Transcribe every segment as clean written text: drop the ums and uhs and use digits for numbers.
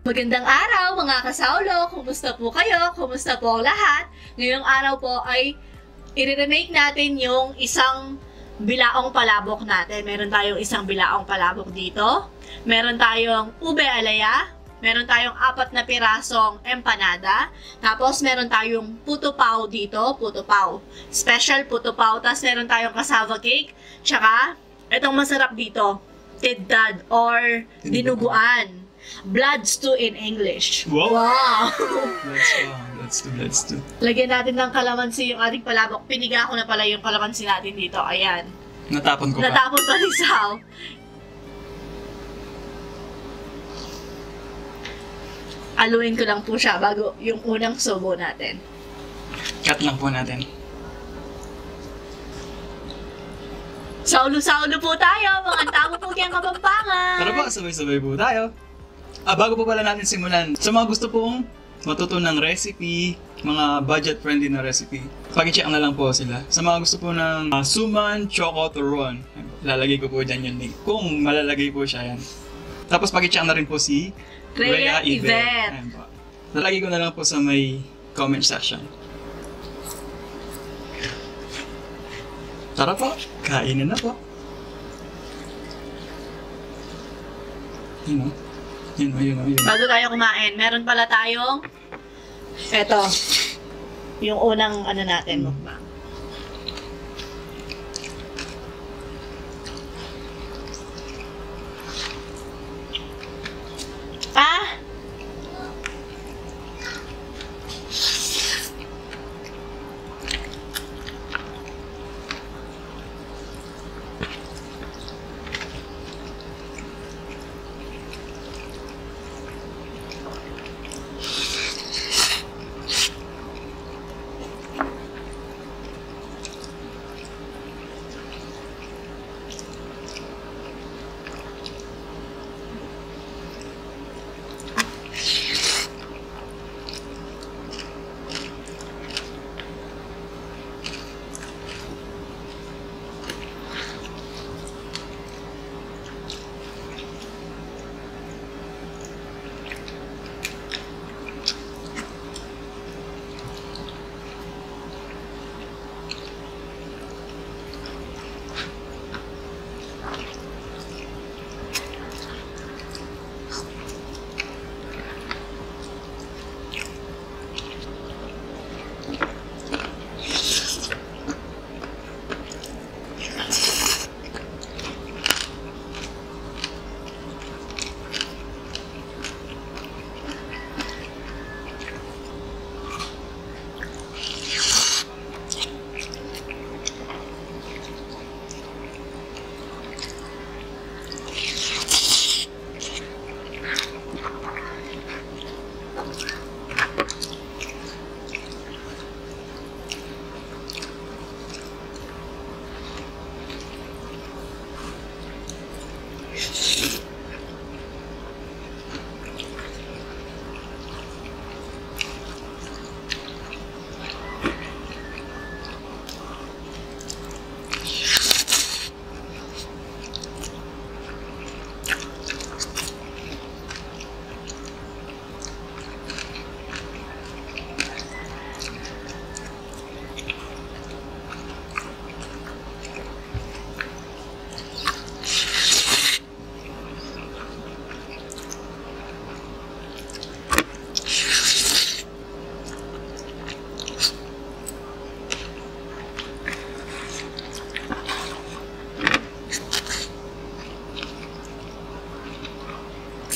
Magandang araw mga kasaulo! Kumusta po kayo? Kumusta po ang lahat? Ngayong araw po ay i-remake natin yung isang bilaong palabok natin. Meron tayong isang bilaong palabok dito. Meron tayong ube alaya. Meron tayong 4 na pirasong empanada. Tapos meron tayong puto pao dito. Puto pao. Special puto pao. Tapos meron tayong cassava cake. Tsaka, itong masarap dito. Tidad or dinuguan. Blood stew in English. Wow! Wow. Let's do. Lagyan natin ng kalamansi yung ating palabok. Piniga ko na pala yung kalamansi natin dito. Ayan. Natapon ko pa. Natapon pa ni Sal. Aluin ko lang po siya bago yung unang subo natin. Cut lang po natin. Saulo-saulo po tayo, mga tamo po kayang Kapampangan. Tara po, sabay-sabay po tayo. Bago po pala natin simulan, sa mga gusto pong matutunan ng recipe, mga budget-friendly na recipe, pag-check na lang po sila. Sa mga gusto po ng suman, choco, turon, lalagay ko po dyan yung link. Kung malalagay po siya yan. Tapos pag-check na rin po si Rhea Yvette. Ayan po. Lalagay ko na lang po sa may comment section. Tara po, kainin na po. Yun o. Yun. Bago tayo kumain, meron pala tayong eto, yung unang ano natin, mukbang.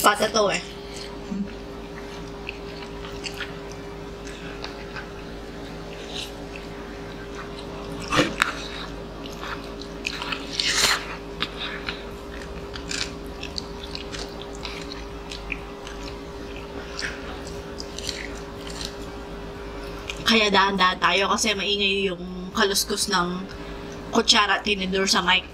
Pata to eh. Kaya dahan-dahan tayo kasi maingay yung kaluskus ng kutsara at tinidor sa mic.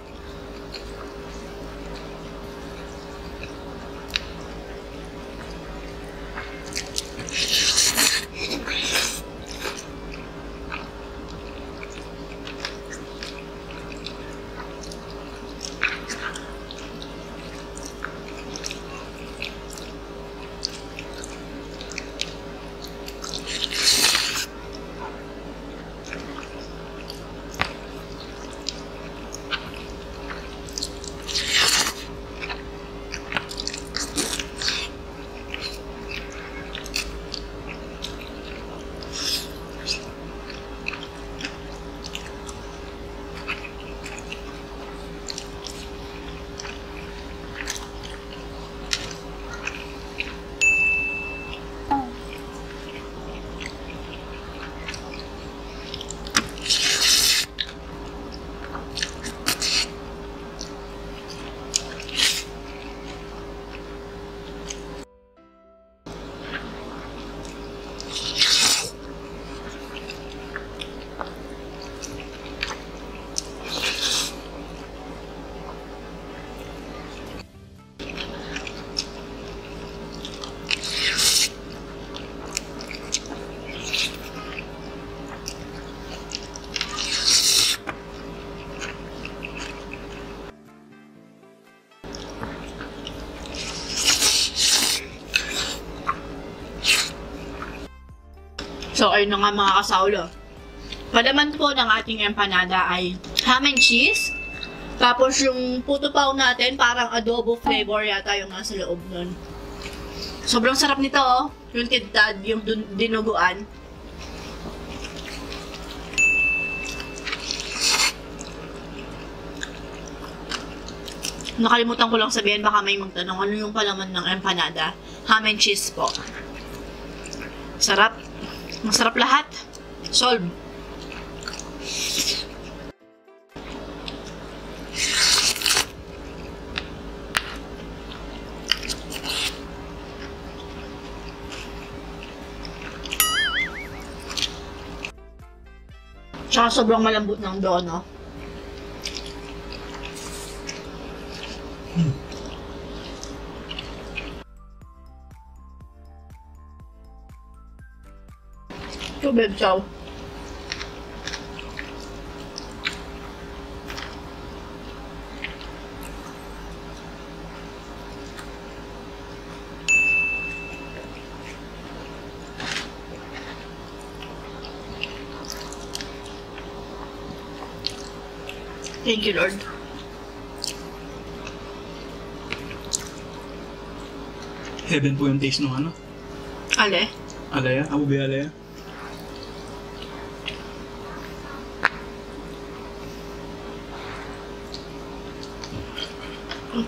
So, ayun na nga mga kasaulo. Palaman po ng ating empanada ay ham and cheese. Tapos yung puto pao natin, parang adobo flavor yata yung nasa loob nun. Sobrang sarap nito, oh. Yung tintad, yung dinuguan. Nakalimutan ko lang sabihin, baka may magtanong, ano yung palaman ng empanada? Ham and cheese po. Sarap. Masarap lahat. Solve. Tsaka sobrang malambot ng doon, no? Tubig, chow. Thank you, Lord. Heaven po yung taste ng ano? Ale? Alaya? Ako ba alaya?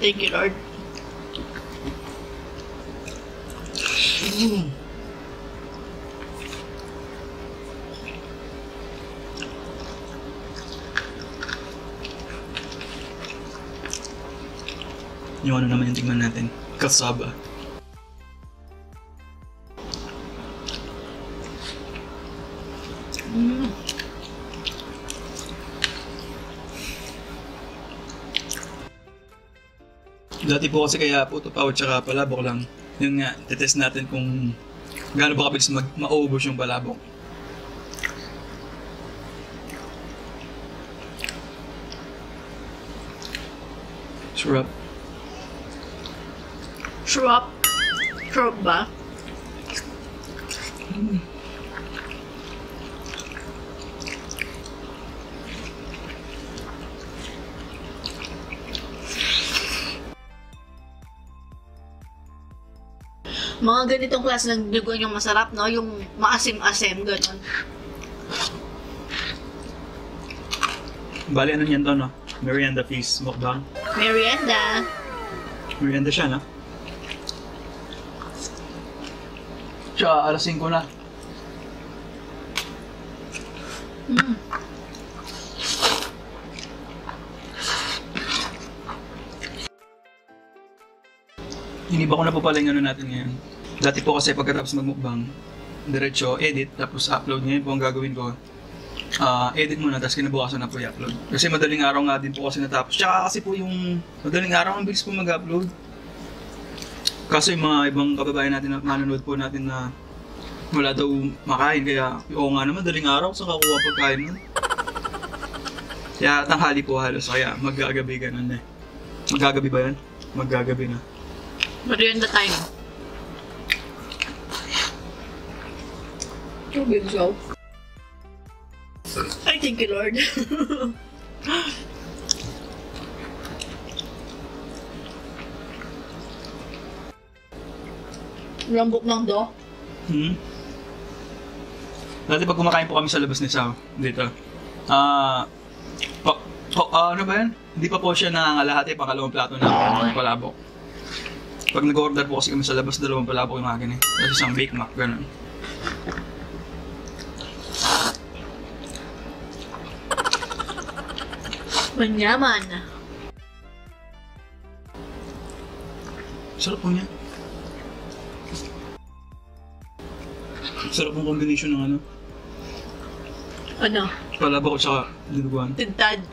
Thank you, Lord. Yung ano naman yung tingnan natin. Kasaba. Dati po kasi kaya puto pao tsaka palabok lang. Yun nga, titest natin kung gaano ba kabilis maubos yung palabok. Sarap. Sarap. Sarap ba? Mga ganitong klase ng dugon yung masarap, no? Yung maasim-asim, gano'n. Bali, ano yan to, no? Merienda feast, mukbang. Merienda. Merienda siya, no? Tsaka, alas 5 na. Hiniba ko na po pala yung ano natin ngayon. Dati po kasi pagkatapos magmukbang, diretso, edit, tapos upload. Ngayon po ang gagawin ko, edit muna, tapos kinabukasan na po i-upload. Kasi madaling araw nga din po kasi natapos. Tsaka kasi po yung madaling araw, ang bilis po mag-upload. Kaso yung mga ibang kababayan natin na manonood po natin na wala daw makain, kaya oo nga naman, madaling araw, saan kakuha pagkain nun? Kaya tanghali po halos, kaya maggagabi ganun eh. Maggagabi ba yan? Maggagabi na. Merienda time. Tubig, so. I thank you, Lord. Lambot ng do. Dati pag kumakain po kami sa labas ni Sao, dito. Ano ba yan? Hindi pa po siya nangangalahati, pangalawang plato na palabok. Pag nag-order po kasi kami sa labas, 2 palabok yung akin eh. Tapos isang Bake Mac, gano'n. Manyaman. Sarap po niya. Sarap yung combination ng ano. Ano? Palabok at saka dinuguan. Tintad.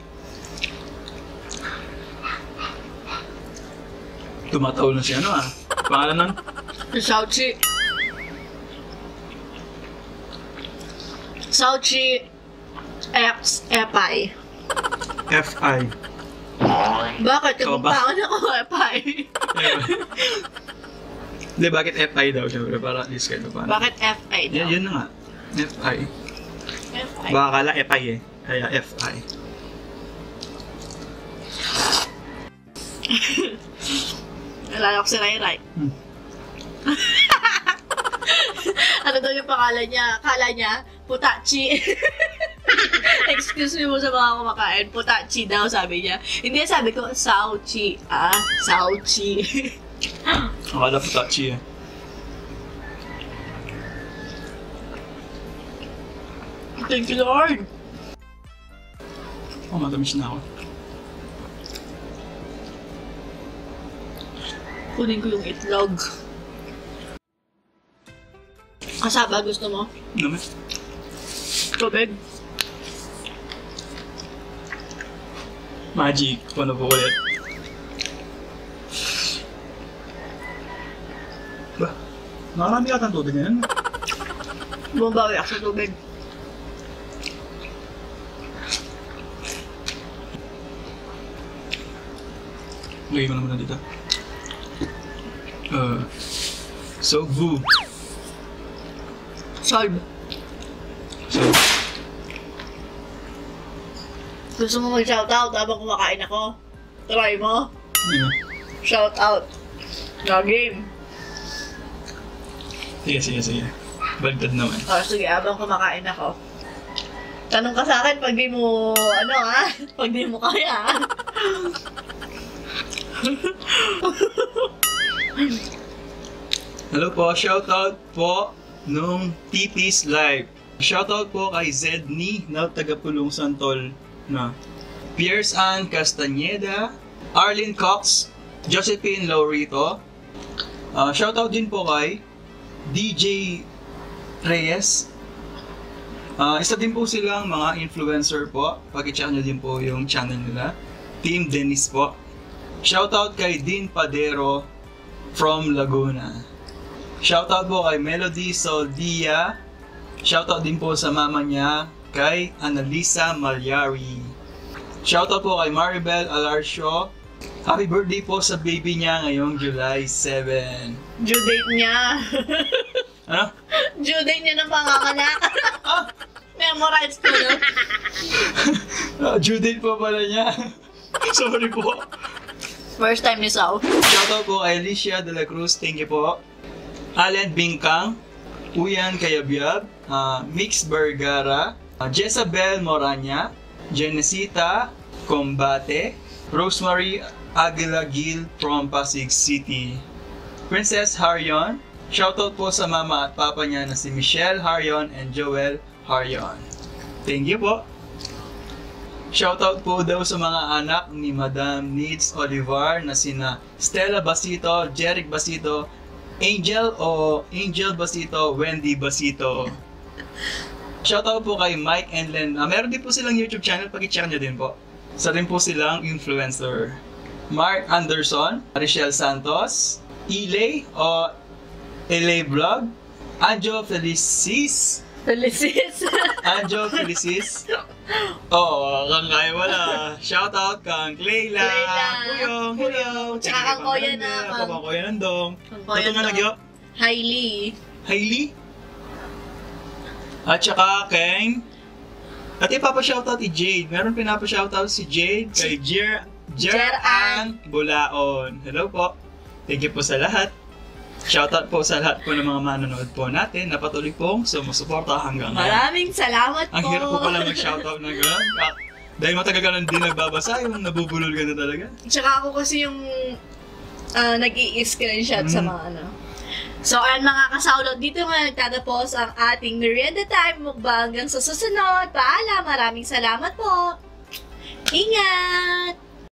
Tumataol na si ano ah. Pangalan nun? Sauchi. Sauchi X Epay. F.I. Bakit? Ikaw Kung ba? taon ako Epay. Hindi, bakit F.I. daw siya? Para at least kayo pa. Bakit FI daw? Yan na nga. FI. FI. Baka kala FI eh. Kaya FI. Nalala ko si Rai Rai. Hmm. Ano daw yung pangalan niya? Akala niya, Putachi. Excuse me mo sa mga kumakain. Putachi daw, sabi niya. Hindi, sabi ko, Sauchi. Sauchi. Akala po touchy eh. Thank you, Lord. Oh, matamis na ako. Kunin ko yung itlog. Kasaba, gusto mo? Naman. Tubig. Magic. Paano po ulit? Ba? Marami yata ang tubig na yan. Bumabawi ako sa tubig. Lagay mo naman na dito. So, boo. Solve. So, Gusto mo mag-shoutout habang kumakain ako? Try mo. ano? Shoutout. No game. Sige. Baliktad naman. O, sige, habang kumakain ako. Tanong ka sa akin pag di mo, pag di mo kaya, ha? Hello po, shoutout po nung TP's Live. Shoutout po kay Zedney na taga-Pulong Santol na Pierce Ann Castañeda, Arlene Cox, Josephine Laurito. Shoutout din po kay DJ Reyes. Isa din po silang mga influencer po. Paki-check nyo din po yung channel nila. Team Dennis po. Shoutout kay Dean Padero from Laguna. Shoutout po kay Melody Soldia. Shoutout din po sa mama niya kay Annalisa Malyari. Shoutout po kay Maribel Alarcio. Happy birthday po sa baby niya ngayong July 7. Due date niya. Ano? Due date niya ng panganganak. Memorize ko, no? Due date po pala niya. Sorry po. First time ni Sao. Shoutout po kay Alicia de la Cruz. Thank you po. Allen Bingkang, Uyan Kayabyab, Mix Vergara, Jezabel Moranya, Genesita Combate, Rosemary Aguila Gil from Pasig City, Princess Harion. Shoutout po sa mama at papa niya na si Michelle Harion and Joel Harion. Thank you po. Shoutout po daw sa mga anak ni Madam Needs Olivar na sina Stella Basito, Jeric Basito, Angel Basito, Wendy Basito. Shoutout po kay Mike and Len. Meron din po silang YouTube channel, pag-check nyo din po. Isa rin po silang influencer. Mark Anderson, Richelle Santos, Ile o Ele Vlog, Anjo Felicis, Anjo Felicis. Kang kaya wala. Shoutout kang Clayla, Kuyong, Tsaka kang Koya na. Kang Koya nandong. Koya Ito nga nagyo? Hailey. At saka kay... At ipapa-shoutout si Jade. Meron pinapa-shoutout si Jade kay Jer-Ann Bulaon. Hello po. Thank you po sa lahat. Shoutout po sa lahat po ng mga manonood po natin na patuloy pong sumusuporta hanggang ngayon. Maraming salamat po. Ang hirap po pala mag-shoutout na gano'n. Dahil matagal ka nang di nagbabasa, yung nabubulol ka na talaga. Tsaka ako kasi yung nag-i-screenshot sa mga ano. So, ayan mga kasaulot, dito nga nagtatapos ang ating merienda time mukbang hanggang sa susunod. Paalam, maraming salamat po. Ingat!